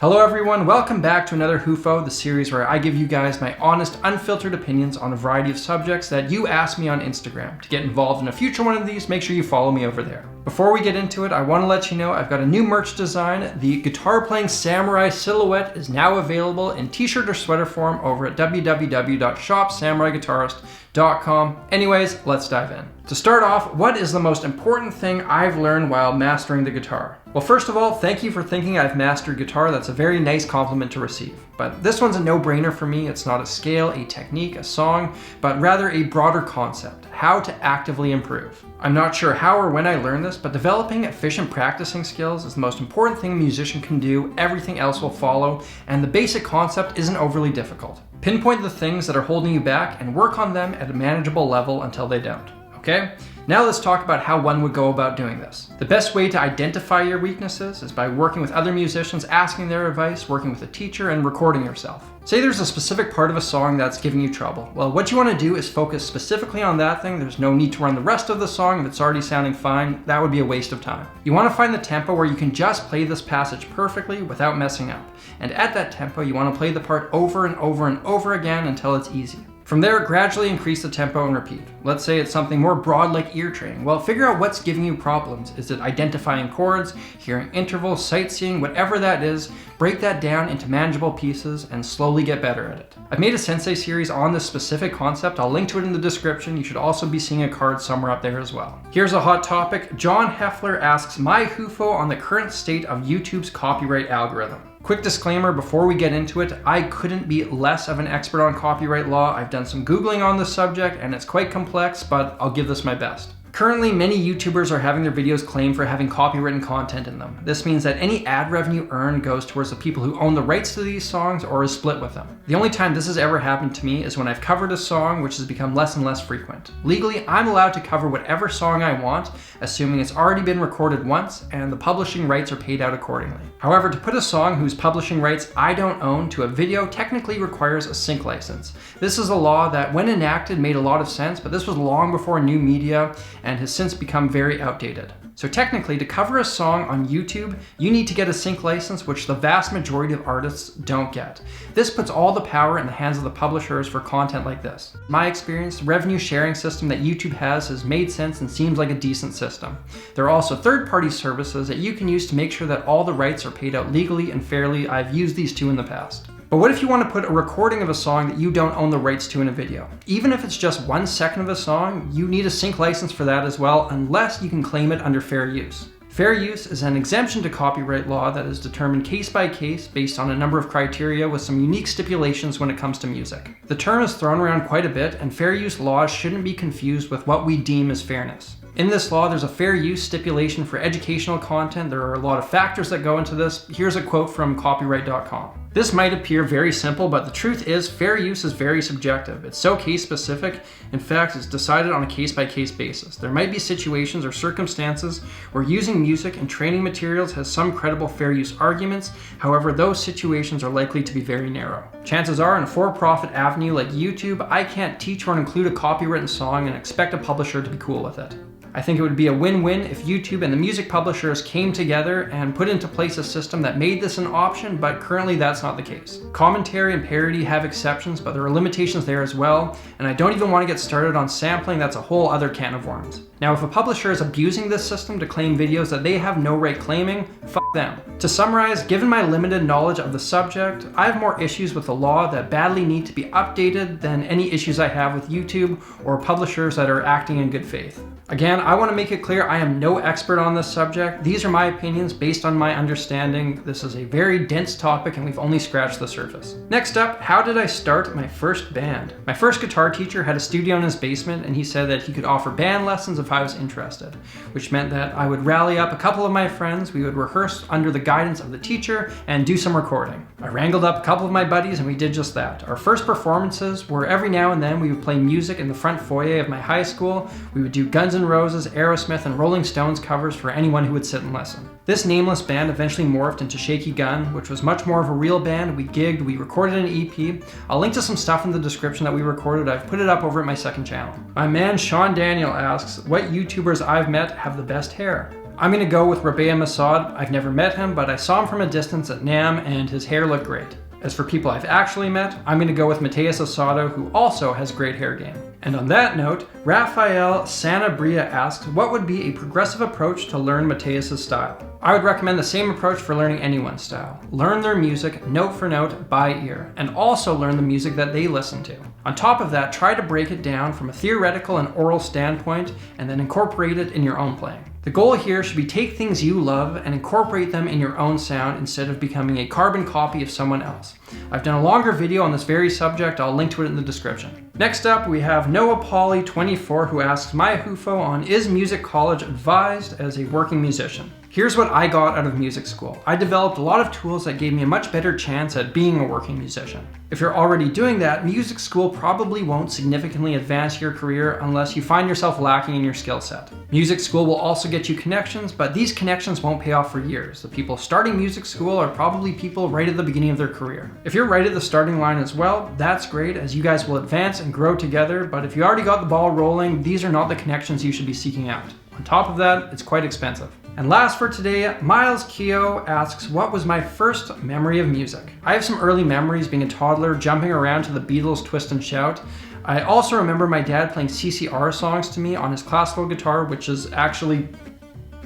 Hello everyone, welcome back to another Hufo, the series where I give you guys my honest, unfiltered opinions on a variety of subjects that you asked me on Instagram. To get involved in a future one of these, make sure you follow me over there. Before we get into it, I want to let you know I've got a new merch design. The guitar playing samurai silhouette is now available in t-shirt or sweater form over at www.shopsamuraiguitarist.com. Anyways, let's dive in. To start off, what is the most important thing I've learned while mastering the guitar? Well, first of all, thank you for thinking I've mastered guitar. That's a very nice compliment to receive. But this one's a no-brainer for me. It's not a scale, a technique, a song, but rather a broader concept, how to actively improve. I'm not sure how or when I learned this, but developing efficient practicing skills is the most important thing a musician can do. Everything else will follow, and the basic concept isn't overly difficult. Pinpoint the things that are holding you back and work on them at a manageable level until they don't. Okay? Now let's talk about how one would go about doing this. The best way to identify your weaknesses is by working with other musicians, asking their advice, working with a teacher, and recording yourself. Say there's a specific part of a song that's giving you trouble. Well, what you want to do is focus specifically on that thing. There's no need to run the rest of the song if it's already sounding fine. That would be a waste of time. You want to find the tempo where you can just play this passage perfectly without messing up. And at that tempo, you want to play the part over and over and over again until it's easy. From there, gradually increase the tempo and repeat. Let's say it's something more broad like ear training. Well, figure out what's giving you problems. Is it identifying chords, hearing intervals, sightseeing, whatever that is? Break that down into manageable pieces and slowly get better at it. I've made a sensei series on this specific concept. I'll link to it in the description. You should also be seeing a card somewhere up there as well. Here's a hot topic. John Heffler asks my hufo on the current state of YouTube's copyright algorithm. Quick disclaimer before we get into it, I couldn't be less of an expert on copyright law. I've done some Googling on this subject and it's quite complex, but I'll give this my best. Currently, many YouTubers are having their videos claimed for having copywritten content in them. This means that any ad revenue earned goes towards the people who own the rights to these songs or is split with them. The only time this has ever happened to me is when I've covered a song, which has become less and less frequent. Legally, I'm allowed to cover whatever song I want, assuming it's already been recorded once and the publishing rights are paid out accordingly. However, to put a song whose publishing rights I don't own to a video technically requires a sync license. This is a law that, when enacted, made a lot of sense, but this was long before new media and has since become very outdated. So technically, to cover a song on YouTube, you need to get a sync license, which the vast majority of artists don't get. This puts all the power in the hands of the publishers for content like this. In my experience, the revenue sharing system that YouTube has made sense and seems like a decent system. There are also third-party services that you can use to make sure that all the rights are paid out legally and fairly. I've used these two in the past. But what if you want to put a recording of a song that you don't own the rights to in a video? Even if it's just 1 second of a song, you need a sync license for that as well, unless you can claim it under fair use. Fair use is an exemption to copyright law that is determined case by case based on a number of criteria with some unique stipulations when it comes to music. The term is thrown around quite a bit, and fair use laws shouldn't be confused with what we deem as fairness. In this law, there's a fair use stipulation for educational content. There are a lot of factors that go into this. Here's a quote from copyright.com. This might appear very simple, but the truth is fair use is very subjective. It's so case specific. In fact, it's decided on a case-by-case basis. There might be situations or circumstances where using music and training materials has some credible fair use arguments. However, those situations are likely to be very narrow. Chances are, in a for-profit avenue like YouTube, I can't teach or include a copywritten song and expect a publisher to be cool with it. I think it would be a win-win if YouTube and the music publishers came together and put into place a system that made this an option, but currently that's not the case. Commentary and parody have exceptions, but there are limitations there as well, and I don't even want to get started on sampling. That's a whole other can of worms. Now, if a publisher is abusing this system to claim videos that they have no right claiming, fuck them. To summarize, given my limited knowledge of the subject, I have more issues with the law that badly need to be updated than any issues I have with YouTube or publishers that are acting in good faith. Again, I want to make it clear I am no expert on this subject. These are my opinions based on my understanding. This is a very dense topic and we've only scratched the surface. Next up, how did I start my first band? My first guitar teacher had a studio in his basement and he said that he could offer band lessons if I was interested, which meant that I would rally up a couple of my friends, we would rehearse under the guidance of the teacher and do some recording. I wrangled up a couple of my buddies and we did just that. Our first performances were every now and then we would play music in the front foyer of my high school. We would do Guns N' Roses, Aerosmith, and Rolling Stones covers for anyone who would sit and listen. This nameless band eventually morphed into Shaky Gun, which was much more of a real band. We gigged, we recorded an EP. I'll link to some stuff in the description that we recorded. I've put it up over at my second channel. My man Sean Daniel asks, what YouTubers I've met have the best hair? I'm gonna go with Rabea Masad. I've never met him, but I saw him from a distance at NAMM and his hair looked great. As for people I've actually met, I'm gonna go with Mateus Asado, who also has great hair game. And on that note, Rafael Sanabria asks, what would be a progressive approach to learn Mateus' style? I would recommend the same approach for learning anyone's style. Learn their music note for note by ear, and also learn the music that they listen to. On top of that, try to break it down from a theoretical and oral standpoint, and then incorporate it in your own playing. The goal here should be take things you love and incorporate them in your own sound instead of becoming a carbon copy of someone else. I've done a longer video on this very subject, I'll link to it in the description. Next up, we have Noah Pauly 24 who asks my hufo on is music college advised as a working musician? Here's what I got out of music school. I developed a lot of tools that gave me a much better chance at being a working musician. If you're already doing that, music school probably won't significantly advance your career unless you find yourself lacking in your skill set. Music school will also get you connections, but these connections won't pay off for years. The people starting music school are probably people right at the beginning of their career. If you're right at the starting line as well, that's great as you guys will advance and grow together, but if you already got the ball rolling, these are not the connections you should be seeking out. On top of that, it's quite expensive. And last for today, Miles Keogh asks, what was my first memory of music? I have some early memories being a toddler, jumping around to the Beatles' Twist and Shout. I also remember my dad playing CCR songs to me on his classical guitar, which is actually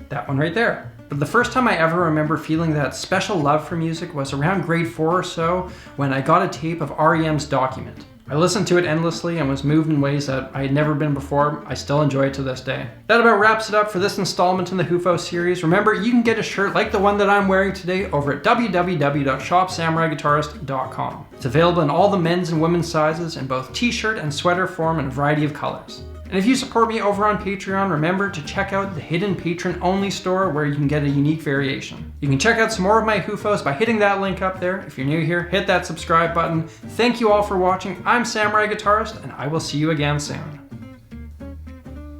that one right there. But the first time I ever remember feeling that special love for music was around grade 4 or so, when I got a tape of REM's Document. I listened to it endlessly and was moved in ways that I had never been before. I still enjoy it to this day. That about wraps it up for this installment in the hufo series. Remember, you can get a shirt like the one that I'm wearing today over at www.shopsamuraiguitarist.com. It's available in all the men's and women's sizes in both t-shirt and sweater form in a variety of colors. And if you support me over on Patreon, remember to check out the hidden patron-only store where you can get a unique variation. You can check out some more of my hufos by hitting that link up there. If you're new here, hit that subscribe button. Thank you all for watching. I'm Samurai Guitarist, and I will see you again soon.